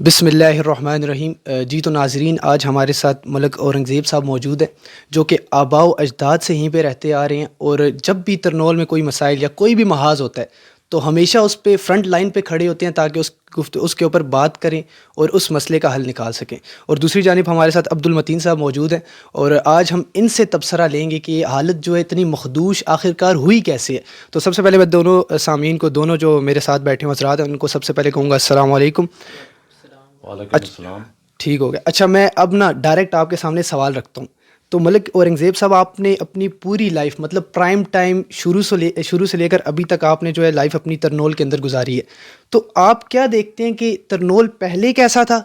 بسم اللہ الرحمن الرحیم۔ جی تو ناظرین، آج ہمارے ساتھ ملک اورنگزیب صاحب موجود ہیں جو کہ آباء و اجداد سے یہیں پہ رہتے آ رہے ہیں، اور جب بھی ترنول میں کوئی مسائل یا کوئی بھی محاذ ہوتا ہے تو ہمیشہ اس پہ فرنٹ لائن پہ کھڑے ہوتے ہیں تاکہ اس کے اوپر بات کریں اور اس مسئلے کا حل نکال سکیں۔ اور دوسری جانب ہمارے ساتھ عبد المتین صاحب موجود ہیں، اور آج ہم ان سے تبصرہ لیں گے کہ یہ حالت جو ہے اتنی مخدوش آخرکار ہوئی کیسے ہے۔ تو سب سے پہلے میں دونوں سامعین کو، دونوں جو میرے ساتھ بیٹھے ہیں حضرات ہیں، ان کو سب سے پہلے کہوں گا السلام علیکم۔ وعلیکم السلام۔ ٹھیک ہو گیا۔ اچھا، میں اب ڈائریکٹ آپ کے سامنے سوال رکھتا ہوں۔ تو ملک اورنگزیب صاحب، آپ نے اپنی پوری لائف، مطلب پرائم ٹائم شروع سے لے کر ابھی تک آپ نے جو ہے لائف اپنی ترنول کے اندر گزاری ہے، تو آپ کیا دیکھتے ہیں کہ ترنول پہلے کیسا تھا؟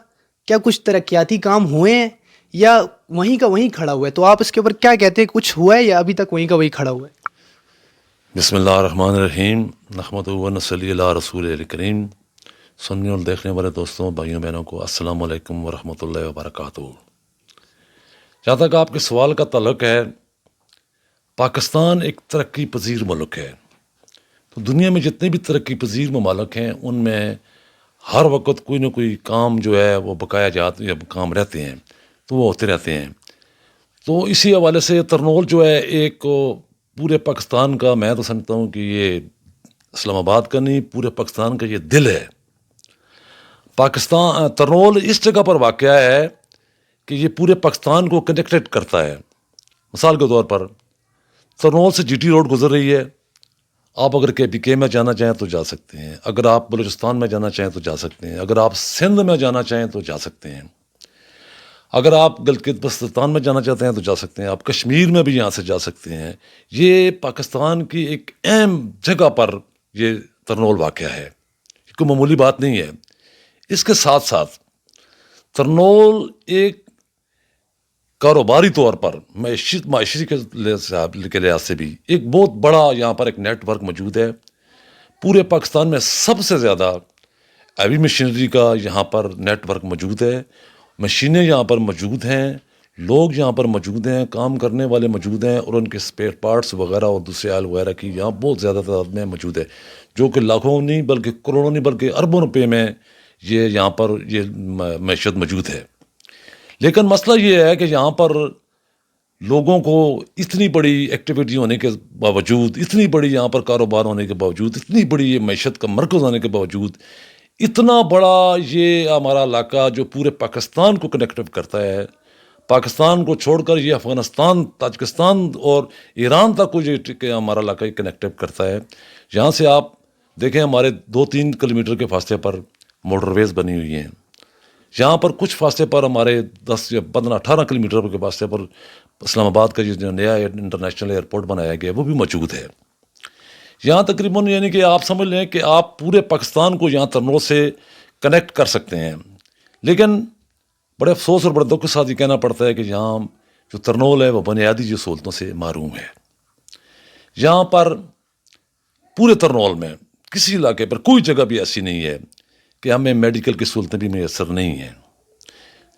کیا کچھ ترقیاتی کام ہوئے ہیں یا وہیں کا وہیں کھڑا ہوا ہے؟ تو آپ اس کے اوپر کیا کہتے ہیں، کچھ ہوا ہے یا ابھی تک وہیں کا وہیں کھڑا ہوا ہے؟ بسم اللہ الرحمن الرحیم، نحمدہ و نصلی علی رسول الکریم۔ سننے اور دیکھنے والے دوستوں، بھائیوں بہنوں کو السلام علیکم ورحمۃ اللہ وبرکاتہ۔ جہاں تک آپ کے سوال کا تعلق ہے، پاکستان ایک ترقی پذیر ملک ہے۔ تو دنیا میں جتنے بھی ترقی پذیر ممالک ہیں ان میں ہر وقت کوئی نہ کوئی کام جو ہے وہ بقایا جات یا کام رہتے ہیں، تو وہ ہوتے رہتے ہیں۔ تو اسی حوالے سے ترنول جو ہے ایک پورے پاکستان کا، میں تو سمجھتا ہوں کہ یہ اسلام آباد کا نہیں، پورے پاکستان کا یہ دل ہے۔ پاکستان ترنول اس جگہ پر واقع ہے کہ یہ پورے پاکستان کو کنیکٹڈ کرتا ہے۔ مثال کے طور پر ترنول سے جی ٹی روڈ گزر رہی ہے، آپ اگر کے پی کے میں جانا چاہیں تو جا سکتے ہیں، اگر آپ بلوچستان میں جانا چاہیں تو جا سکتے ہیں، اگر آپ سندھ میں جانا چاہیں تو جا سکتے ہیں، اگر آپ گلگت بلتستان میں جانا چاہتے ہیں تو جا سکتے ہیں، آپ کشمیر میں بھی یہاں سے جا سکتے ہیں۔ یہ پاکستان کی ایک اہم جگہ پر یہ ترنول واقع ہے، یہ کوئی معمولی بات نہیں ہے۔ اس کے ساتھ ساتھ ترنول ایک کاروباری طور پر معاشی کے لحاظ سے بھی ایک بہت بڑا یہاں پر ایک نیٹ ورک موجود ہے۔ پورے پاکستان میں سب سے زیادہ ہیوی مشینری کا یہاں پر نیٹ ورک موجود ہے، مشینیں یہاں پر موجود ہیں، لوگ یہاں پر موجود ہیں، کام کرنے والے موجود ہیں، اور ان کے اسپیئر پارٹس وغیرہ اور دوسرے آل وغیرہ کی یہاں بہت زیادہ تعداد میں موجود ہے، جو کہ لاکھوں نہیں بلکہ کروڑوں نہیں بلکہ اربوں روپے میں یہ یہاں پر یہ معیشت موجود ہے۔ لیکن مسئلہ یہ ہے کہ یہاں پر لوگوں کو اتنی بڑی ایکٹیویٹی ہونے کے باوجود، اتنی بڑی یہاں پر کاروبار ہونے کے باوجود، اتنی بڑی یہ معیشت کا مرکز ہونے کے باوجود، اتنا بڑا یہ ہمارا علاقہ جو پورے پاکستان کو کنیکٹ کرتا ہے، پاکستان کو چھوڑ کر یہ افغانستان، تاجکستان اور ایران تک کو یہ ہمارا علاقہ کنیکٹ کرتا ہے۔ یہاں سے آپ دیکھیں، ہمارے 2-3 کلومیٹر کے فاصلے پر موٹر ویز بنی ہوئی ہیں، یہاں پر کچھ فاصلے پر ہمارے 10 یا 15-18 کلومیٹر کے فاصلے پر اسلام آباد کا جو نیا انٹرنیشنل ایئرپورٹ بنایا گیا ہے وہ بھی موجود ہے۔ یہاں تقریباً یعنی کہ آپ سمجھ لیں کہ آپ پورے پاکستان کو یہاں ترنول سے کنیکٹ کر سکتے ہیں۔ لیکن بڑے افسوس اور بڑے دکھ کے ساتھ یہ کہنا پڑتا ہے کہ یہاں جو ترنول ہے وہ بنیادی جو سہولتوں سے محروم ہے۔ یہاں پر پورے ترنول میں کسی علاقے پر کوئی جگہ بھی ایسی نہیں ہے کہ ہمیں میڈیکل کی سہولتیں بھی میسر نہیں ہیں۔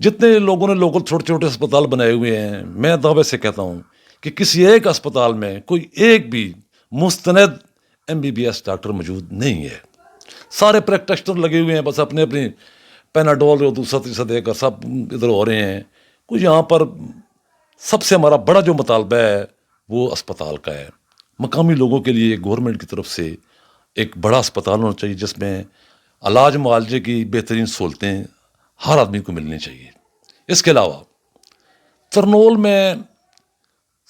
جتنے لوگوں نے لوکل چھوٹے چھوٹے اسپتال بنائے ہوئے ہیں، میں دعوے سے کہتا ہوں کہ کسی ایک اسپتال میں کوئی ایک بھی مستند MBBS ڈاکٹر موجود نہیں ہے۔ سارے پریکٹیشنر لگے ہوئے ہیں، بس اپنے پیناڈول اور دوسرا تیسرا دے کر سب ادھر ہو رہے ہیں۔ کوئی یہاں پر سب سے ہمارا بڑا جو مطالبہ ہے وہ اسپتال کا ہے۔ مقامی لوگوں کے لیے گورنمنٹ کی طرف سے ایک بڑا اسپتال ہونا چاہیے جس میں علاج معالجے کی بہترین سہولتیں ہر آدمی کو ملنی چاہیے۔ اس کے علاوہ ترنول میں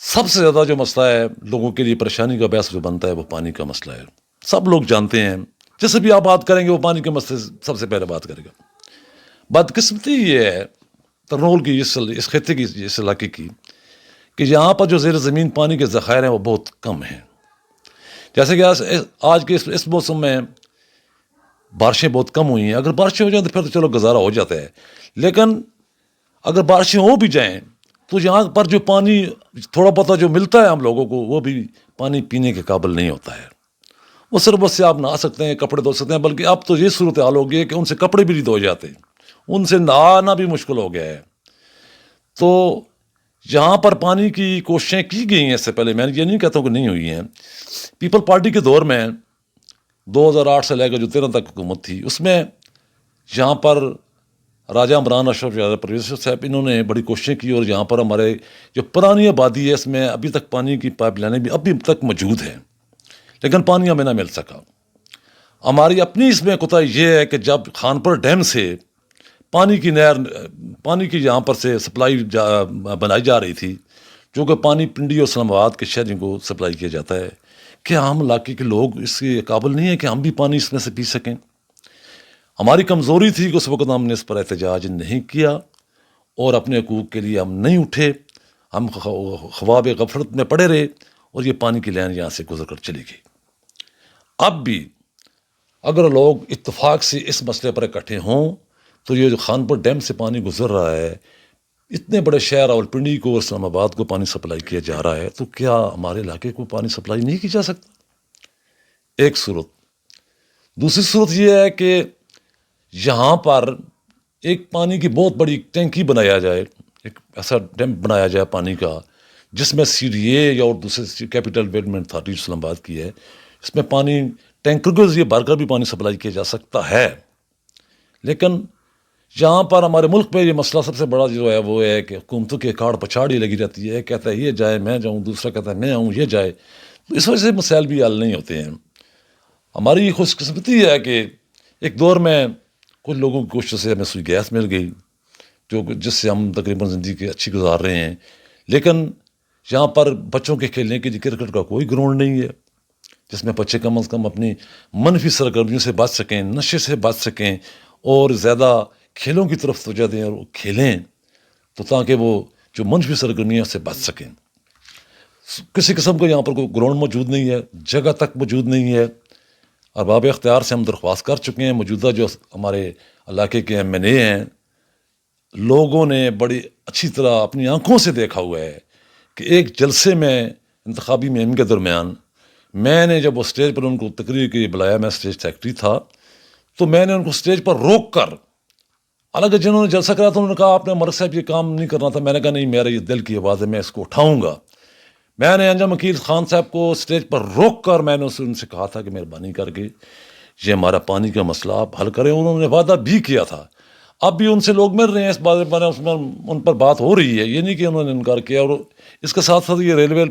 سب سے زیادہ جو مسئلہ ہے لوگوں کے لیے پریشانی کا باعث جو بنتا ہے وہ پانی کا مسئلہ ہے۔ سب لوگ جانتے ہیں، جیسے بھی آپ بات کریں گے وہ پانی کے مسئلے سب سے پہلے بات کرے گا۔ بدقسمتی یہ ہے ترنول کی، اس خطے کی، اس علاقے کی، کہ یہاں پر جو زیر زمین پانی کے ذخائر ہیں وہ بہت کم ہیں۔ جیسے کہ آج کے اس موسم میں بارشیں بہت کم ہوئی ہیں۔ اگر بارشیں ہو جائیں تو پھر تو چلو گزارا ہو جاتا ہے، لیکن اگر بارشیں ہو بھی جائیں تو یہاں پر جو پانی تھوڑا بہت جو ملتا ہے ہم لوگوں کو وہ بھی پانی پینے کے قابل نہیں ہوتا ہے۔ وہ صرف بس سے آپ نہا سکتے ہیں، کپڑے دھو سکتے ہیں، بلکہ اب تو یہ صورتحال ہو گئی ہے کہ ان سے کپڑے بھی نہیں دھوئے جاتے، ان سے نہانا بھی مشکل ہو گیا ہے۔ تو یہاں پر پانی کی کوششیں کی گئی ہیں اس سے پہلے، میں یہ نہیں کہتا ہوں کہ نہیں ہوئی ہیں۔ پیپل پارٹی کے دور میں 2008 سے لے کر جو 13 تک حکومت تھی، اس میں یہاں پر راجہ عمران اشرف یا پروفیسر صاحب، انہوں نے بڑی کوششیں کی، اور یہاں پر ہمارے جو پرانی آبادی ہے اس میں ابھی تک پانی کی پائپ لائنیں بھی ابھی تک موجود ہیں، لیکن پانی ہمیں نہ مل سکا۔ ہماری اپنی اس میں کوتاہی یہ ہے کہ جب خانپور ڈیم سے پانی کی نہر، پانی کی یہاں پر سے سپلائی بنائی جا رہی تھی، جو کہ پانی پنڈی اور اسلام آباد کے شہریوں کو سپلائی کیا جاتا ہے، کیا ہم علاقے کے لوگ اس کے قابل نہیں ہیں کہ ہم بھی پانی اس میں سے پی سکیں؟ ہماری کمزوری تھی کہ اس وقت ہم نے اس پر احتجاج نہیں کیا اور اپنے حقوق کے لیے ہم نہیں اٹھے، ہم خواب غفلت میں پڑے رہے، اور یہ پانی کی لائن یہاں سے گزر کر چلی گئی۔ اب بھی اگر لوگ اتفاق سے اس مسئلے پر اکٹھے ہوں تو یہ جو خانپور ڈیم سے پانی گزر رہا ہے، اتنے بڑے شہر راولپنڈی کو اور اسلام آباد کو پانی سپلائی کیا جا رہا ہے، تو کیا ہمارے علاقے کو پانی سپلائی نہیں کی جا سکتا؟ ایک صورت۔ دوسری صورت یہ ہے کہ یہاں پر ایک پانی کی بہت بڑی ٹینکی بنایا جائے، ایک ایسا ڈیم بنایا جائے پانی کا، جس میں سی ڈی اے یا اور دوسرے کیپٹل ڈیولپمنٹ اتھارٹی اسلام آباد کی ہے، اس میں پانی ٹینکر کے ذریعے بھر کر بھی پانی سپلائی کیا جا سکتا ہے۔ لیکن یہاں پر ہمارے ملک میں یہ مسئلہ سب سے بڑا جو ہے وہ ہے کہ حکومتوں کے کاڑ پچھاڑی لگی رہتی ہے، کہتا ہے یہ جائے میں جاؤں، دوسرا کہتا ہے میں آؤں یہ جائے، تو اس وجہ سے مسائل بھی حل نہیں ہوتے ہیں۔ ہماری یہ خوش قسمتی ہے کہ ایک دور میں کچھ لوگوں کی کوشش سے ہمیں سوئی گیس مل گئی، جس سے ہم تقریباً زندگی اچھی گزار رہے ہیں، لیکن یہاں پر بچوں کے کھیلنے کے لیے کرکٹ کا کوئی گراؤنڈ نہیں ہے جس میں بچے کم از کم اپنی منفی سرگرمیوں سے بچ سکیں، نشے سے بچ سکیں، اور زیادہ کھیلوں کی طرف توجہ دیں اور کھیلیں، تو تاکہ وہ جو منفی سرگرمیاں سے بچ سکیں۔ کسی قسم کا یہاں پر کوئی گراؤنڈ موجود نہیں ہے، جگہ تک موجود نہیں ہے۔ ارباب اختیار سے ہم درخواست کر چکے ہیں، موجودہ جو ہمارے علاقے کے ایم این اے ہیں، لوگوں نے بڑی اچھی طرح اپنی آنکھوں سے دیکھا ہوا ہے کہ ایک جلسے میں انتخابی مہم کے درمیان میں نے جب وہ اسٹیج پر ان کو تقریر کے لیے بلایا، میں اسٹیج سیکرٹری تھا، تو میں نے ان کو اسٹیج پر روک کر، حالانکہ جنہوں نے جلسہ کرا تھا انہوں نے کہا آپ نے مرک صاحب یہ کام نہیں کرنا تھا، میں نے کہا نہیں، میرا یہ دل کی آواز ہے، میں اس کو اٹھاؤں گا۔ میں نے انجم وکیل خان صاحب کو اسٹیج پر روک کر میں نے ان سے کہا تھا کہ مہربانی کر کے یہ ہمارا پانی کا مسئلہ آپ حل کریں، انہوں نے وعدہ بھی کیا تھا۔ اب بھی ان سے لوگ مل رہے ہیں، اس بارے میں ان پر بات ہو رہی ہے، یہ نہیں کہ انہوں نے انکار کیا۔ اور اس کے ساتھ ساتھ یہ ریلوے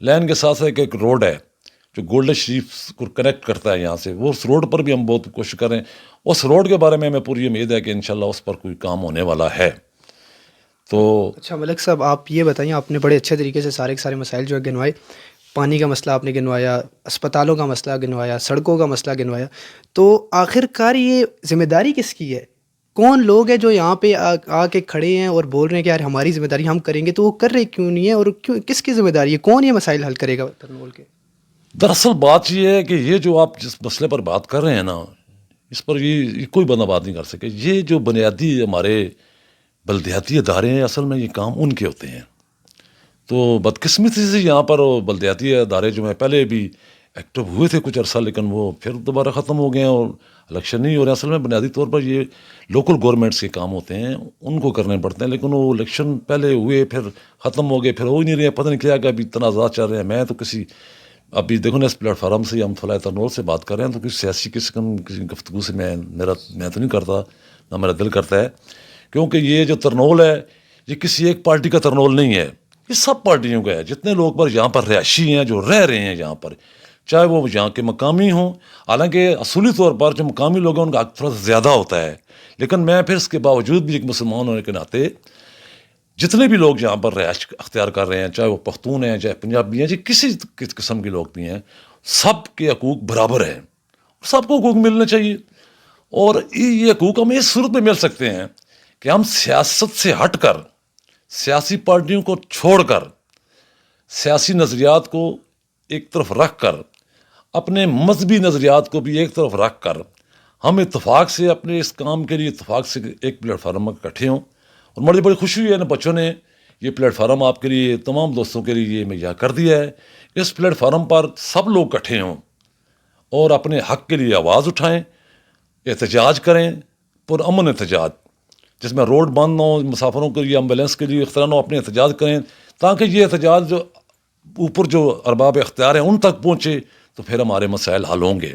لائن کے ساتھ ساتھ ایک روڈ ہے جو گولڈن شریف کو کنیکٹ کرتا ہے یہاں سے، وہ اس روڈ پر بھی ہم بہت کوشش کریں، اس روڈ کے بارے میں ہمیں پوری امید ہے کہ انشاءاللہ اس پر کوئی کام ہونے والا ہے۔ تو اچھا ملک صاحب، آپ یہ بتائیں، آپ نے بڑے اچھے طریقے سے سارے کے سارے مسائل جو ہے گنوائے، پانی کا مسئلہ آپ نے گنوایا، اسپتالوں کا مسئلہ گنوایا، سڑکوں کا مسئلہ گنوایا، تو آخر کار یہ ذمہ داری کس کی ہے؟ کون لوگ ہیں جو یہاں پہ آ کے کھڑے ہیں اور بول رہے ہیں کہ یار ہماری ذمہ داری ہم کریں گے، تو وہ کر رہے کیوں نہیں ہے، اور کس کی ذمہ داری ہے؟ کون یہ مسائل حل کرے گا ترنول کے؟ دراصل بات یہ ہے کہ یہ جو آپ جس مسئلے پر بات کر رہے ہیں نا، اس پر یہ کوئی بندہ بات نہیں کر سکے۔ یہ جو بنیادی ہمارے بلدیاتی ادارے ہیں، اصل میں یہ کام ان کے ہوتے ہیں۔ تو بدقسمتی سے یہاں پر بلدیاتی ادارے جو ہیں پہلے بھی ایکٹیو ہوئے تھے کچھ عرصہ، لیکن وہ پھر دوبارہ ختم ہو گئے ہیں اور الیکشن نہیں ہو رہے۔ اصل میں بنیادی طور پر یہ لوکل گورنمنٹس کے کام ہوتے ہیں، ان کو کرنے پڑتے ہیں، لیکن وہ الیکشن پہلے ہوئے پھر ختم ہو گئے، پھر ہو ہی نہیں رہے، پتہ نہیں کیا کہ ابھی تنازعات چل رہے ہیں۔ میں تو ابھی دیکھو نا، اس پلیٹ فارم سے ہم فلاح ترنول سے بات کر رہے ہیں، تو کسی سیاسی قسم کی گفتگو سے میں تو نہیں کرتا، نہ میرا دل کرتا ہے، کیونکہ یہ جو ترنول ہے یہ کسی ایک پارٹی کا ترنول نہیں ہے، یہ سب پارٹیوں کا ہے۔ جتنے لوگ پر یہاں پر رہائشی ہیں، جو رہ رہے ہیں یہاں پر، چاہے وہ یہاں کے مقامی ہوں، حالانکہ اصولی طور پر جو مقامی لوگ ہیں ان کا حق تھوڑا سا زیادہ ہوتا ہے، لیکن میں پھر اس کے باوجود بھی ایک مسلمان ہونے کے ناطے جتنے بھی لوگ یہاں پر رہائش اختیار کر رہے ہیں، چاہے وہ پختون ہیں، چاہے پنجابی ہیں، چاہے کسی قسم کے لوگ بھی ہیں، سب کے حقوق برابر ہیں، سب کو حقوق ملنے چاہیے۔ اور یہ حقوق ہمیں اس صورت میں مل سکتے ہیں کہ ہم سیاست سے ہٹ کر، سیاسی پارٹیوں کو چھوڑ کر، سیاسی نظریات کو ایک طرف رکھ کر، اپنے مذہبی نظریات کو بھی ایک طرف رکھ کر، ہم اتفاق سے اپنے اس کام کے لیے اتفاق سے ایک پلیٹ فارم میں اکٹھے ہوں۔ اور مجھے بڑی خوشی ہوئی ہے نا، بچوں نے یہ پلیٹ فارم آپ کے لیے، تمام دوستوں کے لیے مہیا کر دیا ہے۔ اس پلیٹ فارم پر سب لوگ اکٹھے ہوں اور اپنے حق کے لیے آواز اٹھائیں، احتجاج کریں، پرامن احتجاج، جس میں روڈ بند ہوں، مسافروں کے لیے، ایمبولینس کے لیے اختیار ہو، اپنے احتجاج کریں، تاکہ یہ احتجاج جو اوپر جو ارباب اختیار ہیں ان تک پہنچے، تو پھر ہمارے مسائل حل ہوں گے۔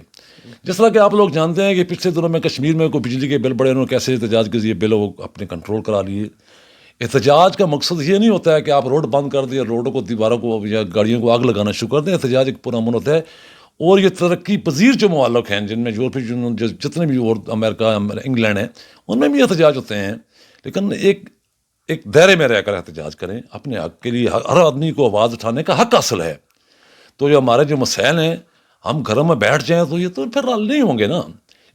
جس طرح کہ آپ لوگ جانتے ہیں کہ پچھلے دنوں میں کشمیر میں کوئی بجلی کے بل بڑے انہوں نے کیسے احتجاج کے ذریعے بل وہ اپنے کنٹرول کرا لیے. احتجاج کا مقصد یہ نہیں ہوتا ہے کہ آپ روڈ بند کر دیں, روڈوں کو, دیواروں کو یا گاڑیوں کو آگ لگانا شروع کر دیں. احتجاج ایک پرامن ہوتا ہے. اور یہ ترقی پذیر جو ممالک ہیں جن میں یورپی یونین جتنے بھی اور امریکہ انگلینڈ ہیں ان میں بھی احتجاج ہوتے ہیں, لیکن ایک دائرے میں رہ کر احتجاج کریں. اپنے حق کے لیے ہر آدمی کو آواز اٹھانے کا حق حاصل ہے. تو جو ہمارے جو مسائل ہیں ہم گھروں میں بیٹھ جائیں تو یہ تو پھر حل نہیں ہوں گے نا.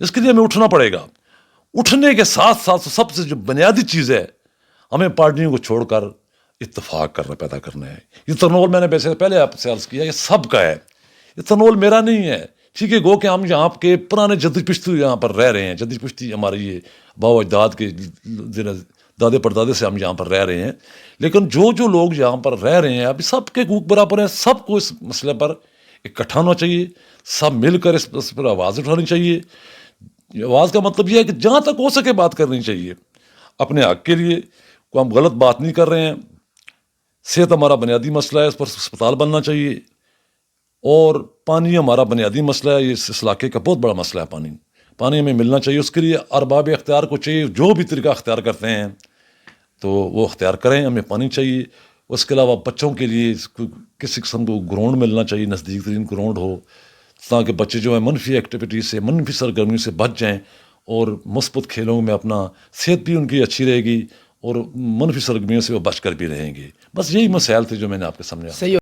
اس کے لیے ہمیں اٹھنا پڑے گا. اٹھنے کے ساتھ ساتھ سب سے جو بنیادی چیز ہے, ہمیں پارٹیوں کو چھوڑ کر اتفاق کرنا پیدا کرنا ہے. یہ ترنول میں نے ویسے پہلے آپ سے عرض کیا یہ سب کا ہے, یہ ترنول میرا نہیں ہے. ٹھیک ہے, گو کہ ہم یہاں کے پرانے جدید پشتی یہاں پر رہ رہے ہیں, جدید پشتی ہماری یہ باو اجداد کے دادے پردادے سے ہم یہاں پر رہ رہے ہیں. لیکن جو لوگ یہاں پر رہ رہے ہیں ابھی سب کے حقوق برابر ہیں. سب کو اس مسئلے پر اکٹھا ہونا چاہیے, سب مل کر اس پر آواز اٹھانی چاہیے. آواز کا مطلب یہ ہے کہ جہاں تک ہو سکے بات کرنی چاہیے اپنے حق کے لیے. کوئی ہم غلط بات نہیں کر رہے ہیں. صحت ہمارا بنیادی مسئلہ ہے, اس پر اسپتال بننا چاہیے. اور پانی ہمارا بنیادی مسئلہ ہے, یہ اس علاقے کا بہت بڑا مسئلہ ہے. پانی ہمیں ملنا چاہیے. اس کے لیے ارباب اختیار کو چاہیے جو بھی طریقہ اختیار کرتے ہیں تو وہ اختیار کریں. ہمیں پانی چاہیے. اس کے علاوہ بچوں کے لیے کسی قسم کو گراؤنڈ ملنا چاہیے, نزدیک ترین گراؤنڈ ہو, تاکہ بچے جو ہے منفی ایکٹیویٹی سے, منفی سرگرمیوں سے بچ جائیں اور مثبت کھیلوں میں اپنا صحت بھی ان کی اچھی رہے گی اور منفی سرگرمیوں سے وہ بچ کر بھی رہیں گے. بس یہی مسائل تھے جو میں نے آپ کے سامنے صحیح